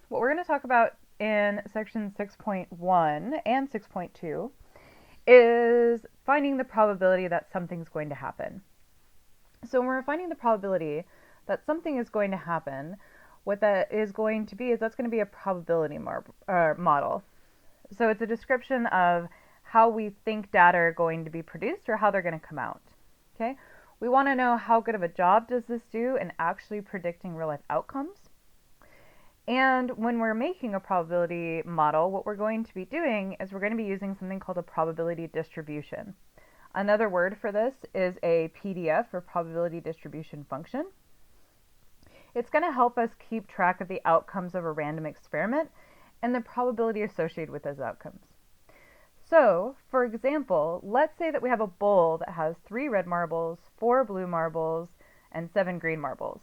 what we're going to talk about in section 6.1 and 6.2 is finding the probability that something's going to happen. So when we're finding the probability that something is going to happen, what that is going to be is that's going to be a probability model. So it's a description of how we think data are going to be produced or how they're going to come out. Okay? We want to know how good of a job does this do in actually predicting real life outcomes. And when we're making a probability model, what we're going to be doing is we're going to be using something called a probability distribution. Another word for this is a PDF, or probability distribution function. It's going to help us keep track of the outcomes of a random experiment and the probability associated with those outcomes. So, for example, let's say that we have a bowl that has 3 red marbles, 4 blue marbles, and 7 green marbles.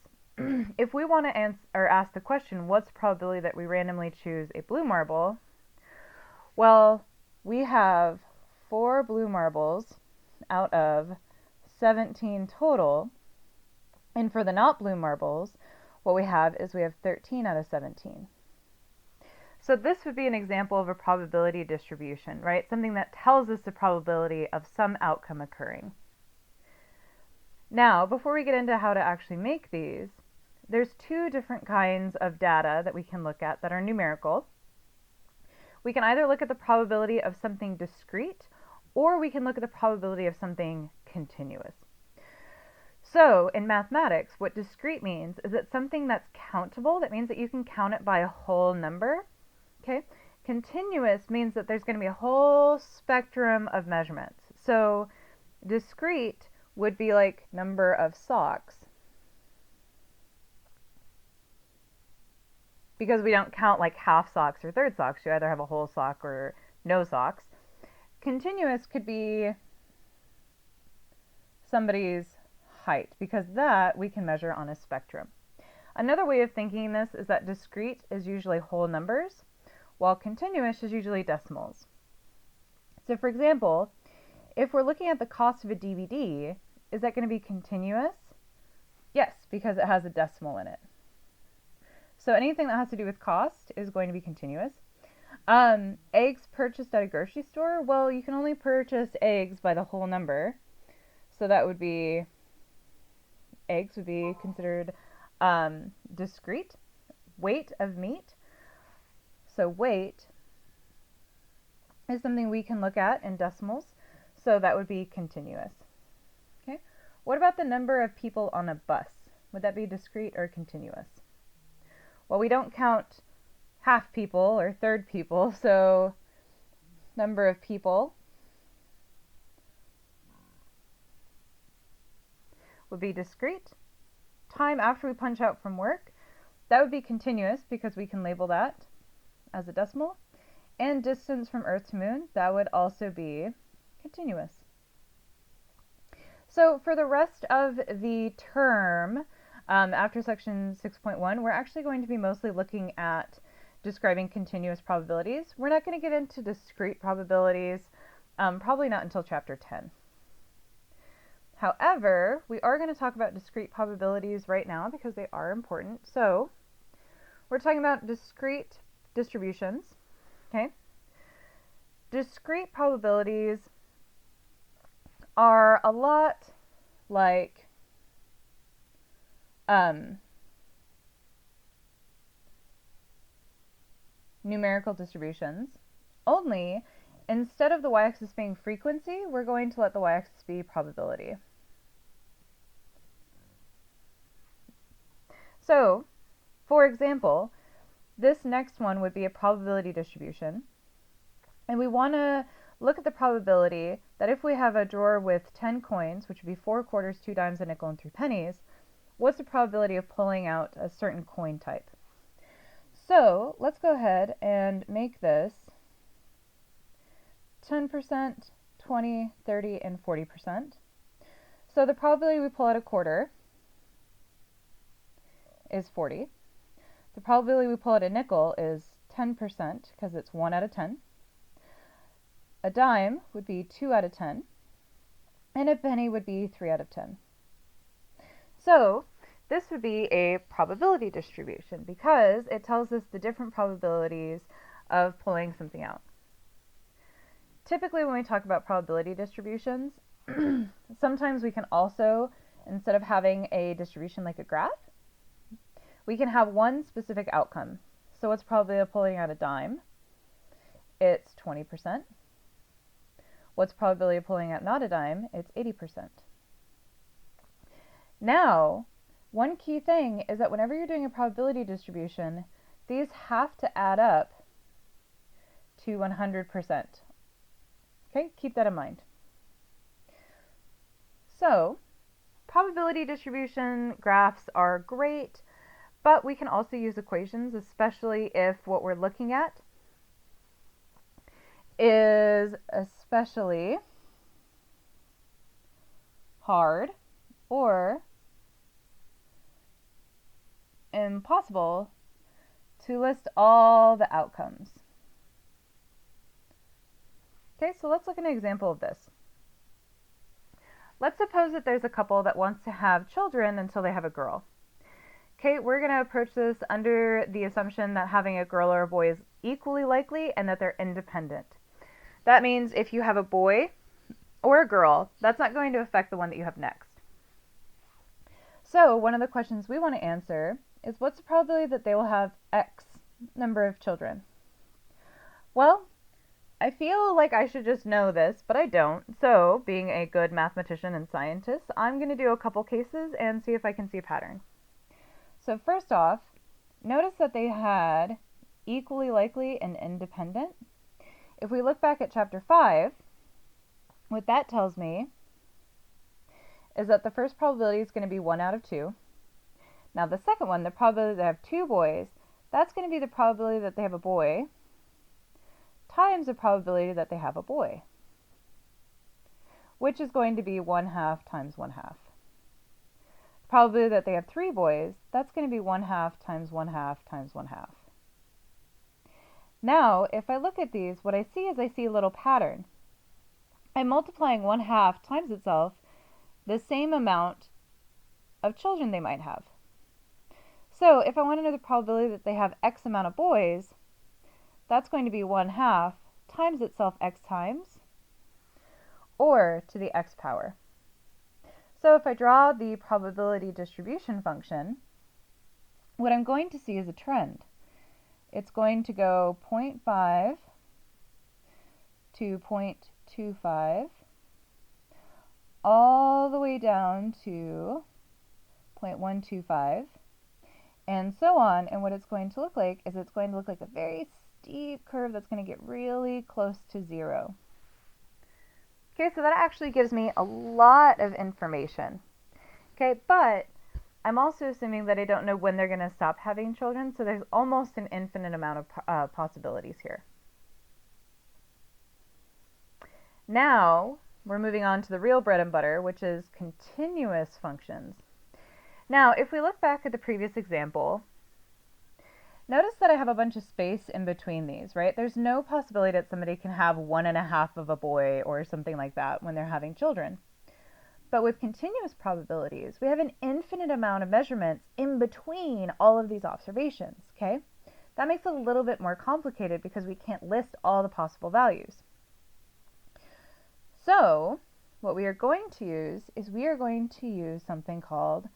If we want to ask the question, what's the probability that we randomly choose a blue marble? Well, we have 4 blue marbles out of 17 total. And for the not blue marbles, what we have is we have 13 out of 17. So this would be an example of a probability distribution, right? Something that tells us the probability of some outcome occurring. Now, before we get into how to actually make these, there's 2 different kinds of data that we can look at that are numerical. We can either look at the probability of something discrete, or we can look at the probability of something continuous. So in mathematics, what discrete means is that something that's countable, that means that you can count it by a whole number. Okay? Continuous means that there's going to be a whole spectrum of measurements. So discrete would be like number of socks, because we don't count like half socks or third socks. You either have a whole sock or no socks. Continuous could be somebody's height, because that we can measure on a spectrum. Another way of thinking this is that discrete is usually whole numbers, while continuous is usually decimals. So for example, if we're looking at the cost of a DVD, is that going to be continuous? Yes, because it has a decimal in it. So anything that has to do with cost is going to be continuous. Eggs purchased at a grocery store, well, you can only purchase eggs by the whole number. So that would be, eggs would be considered discrete. Weight of meat. So weight is something we can look at in decimals. So that would be continuous. Okay. What about the number of people on a bus? Would that be discrete or continuous? Well, we don't count half people or third people, so number of people would be discrete. Time after we punch out from work, that would be continuous because we can label that as a decimal. And distance from Earth to Moon, that would also be continuous. So for the rest of the term, after section 6.1, we're actually going to be mostly looking at describing continuous probabilities. We're not going to get into discrete probabilities, probably not until chapter 10. However, we are going to talk about discrete probabilities right now because they are important. So we're talking about discrete distributions. Okay? Discrete probabilities are a lot like numerical distributions, only instead of the y-axis being frequency, we're going to let the y-axis be probability. So, for example, this next one would be a probability distribution, and we want to look at the probability that if we have a drawer with 10 coins, which would be 4 quarters, 2 dimes, a nickel, and 3 pennies, what's the probability of pulling out a certain coin type? So let's go ahead and make this 10%, 20, 30, and 40%. So the probability we pull out a quarter is 40. The probability we pull out a nickel is 10% because it's 1 out of 10. A dime would be 2 out of 10. And a penny would be 3 out of 10. So this would be a probability distribution because it tells us the different probabilities of pulling something out. Typically, when we talk about probability distributions, sometimes we can also, instead of having a distribution like a graph, we can have one specific outcome. So what's probability of pulling out a dime? It's 20%. What's probability of pulling out not a dime? It's 80%. Now, one key thing is that whenever you're doing a probability distribution, these have to add up to 100%. Okay, keep that in mind. So, probability distribution graphs are great, but we can also use equations, especially if what we're looking at is especially hard or impossible to list all the outcomes. Okay, so let's look at an example of this. Let's suppose that there's a couple that wants to have children until they have a girl. Okay, we're going to approach this under the assumption that having a girl or a boy is equally likely and that they're independent. That means if you have a boy or a girl, that's not going to affect the one that you have next. So one of the questions we want to answer is, what's the probability that they will have X number of children? Well, I feel like I should just know this, but I don't. So, being a good mathematician and scientist, I'm going to do a couple cases and see if I can see a pattern. So first off, notice that they had equally likely and independent. If we look back at chapter 5, what that tells me is that the first probability is going to be 1 out of 2. Now the second one, the probability that they have 2 boys, that's going to be the probability that they have a boy times the probability that they have a boy, which is going to be 1/2 times 1/2. The probability that they have 3 boys, that's going to be 1/2 times 1/2 times 1/2. Now, if I look at these, what I see is I see a little pattern. I'm multiplying 1/2 times itself the same amount of children they might have. So if I want to know the probability that they have X amount of boys, that's going to be 1/2 times itself X times, or to the X power. So if I draw the probability distribution function, what I'm going to see is a trend. It's going to go 0.5 to 0.25, all the way down to 0.125, and so on. And what it's going to look like is it's going to look like a very steep curve that's going to get really close to 0. Okay, so that actually gives me a lot of information. Okay, but I'm also assuming that I don't know when they're going to stop having children, so there's almost an infinite amount of possibilities here. Now, we're moving on to the real bread and butter, which is continuous functions. Now, if we look back at the previous example, notice that I have a bunch of space in between these, right? There's no possibility that somebody can have 1/2 of a boy or something like that when they're having children. But with continuous probabilities, we have an infinite amount of measurements in between all of these observations, okay? That makes it a little bit more complicated because we can't list all the possible values. So, what we are going to use is we are going to use something called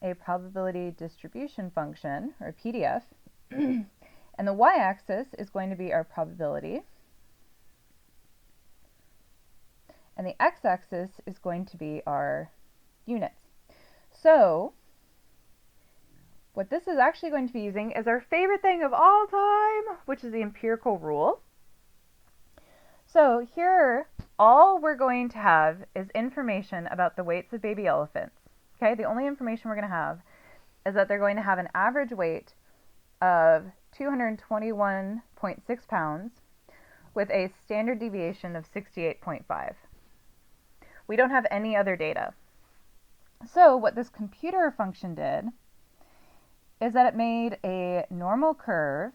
a probability distribution function, or PDF, and the y-axis is going to be our probability, and the x-axis is going to be our units. So, what this is actually going to be using is our favorite thing of all time, which is the empirical rule. So here, all we're going to have is information about the weights of baby elephants. Okay, the only information we're going to have is that they're going to have an average weight of 221.6 pounds with a standard deviation of 68.5. We don't have any other data. So what this computer function did is that it made a normal curve,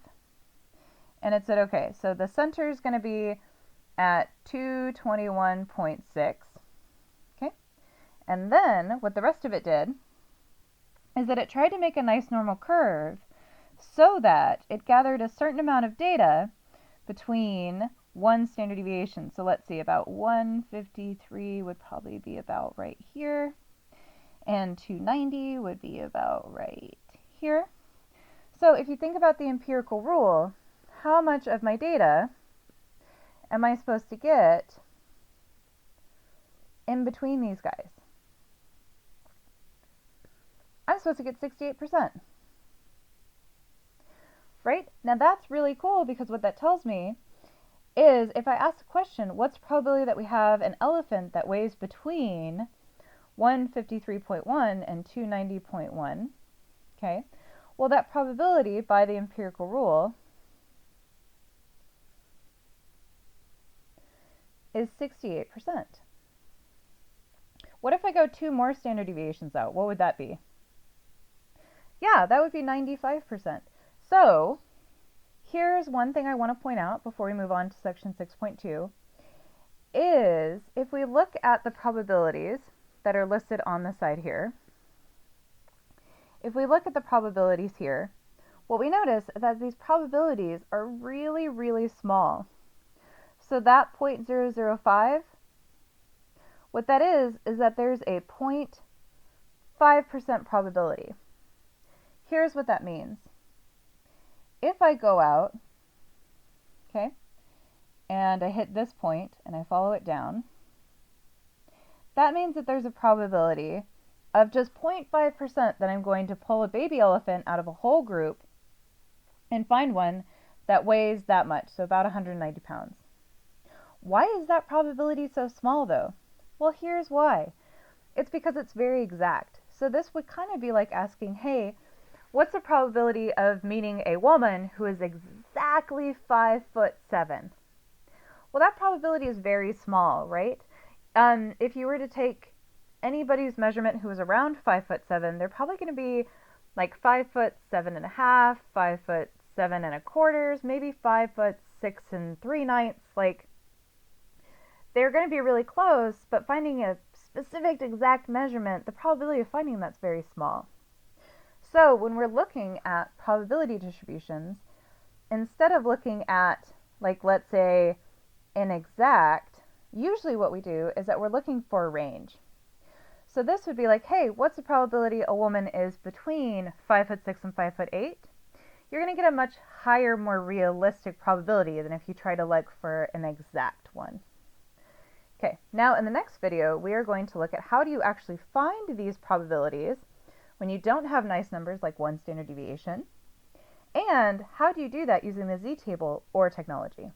and it said, okay, so the center is going to be at 221.6, okay? And then what the rest of it did is that it tried to make a nice normal curve so that it gathered a certain amount of data between one standard deviation. So let's see, about 153 would probably be about right here, and 290 would be about right here. So if you think about the empirical rule, how much of my data am I supposed to get in between these guys? I'm supposed to get 68%. Right? Now that's really cool, because what that tells me is if I ask the question, what's the probability that we have an elephant that weighs between 153.1 and 290.1? Okay, well, that probability by the empirical rule is 68%. What if I go 2 more standard deviations out? What would that be? Yeah, that would be 95%. So here's one thing I want to point out before we move on to section 6.2 is if we look at the probabilities that are listed on the side here, if we look at the probabilities here, what we notice is that these probabilities are really, really small. So that 0.005, what that is that there's a 0.5% probability. Here's what that means. If I go out, okay, and I hit this point and I follow it down, that means that there's a probability of just 0.5% that I'm going to pull a baby elephant out of a whole group and find one that weighs that much, so about 190 pounds. Why is that probability so small though? Well, here's why. It's because it's very exact. So this would kind of be like asking, hey, what's the probability of meeting a woman who is exactly 5'7"? Well, that probability is very small, right? If you were to take anybody's measurement who is around 5'7", they're probably going to be like 5'7.5", 5'7.25", maybe 5'6 3/9. Like, they're going to be really close, but finding a specific exact measurement, the probability of finding that's very small. So when we're looking at probability distributions, instead of looking at, like, let's say an exact, usually what we do is that we're looking for a range. So this would be like, hey, what's the probability a woman is between 5'6" and 5'8"? You're going to get a much higher, more realistic probability than if you try to look for an exact one. Okay, now in the next video, we are going to look at how do you actually find these probabilities when you don't have nice numbers like one standard deviation, and how do you do that using the z-table or technology.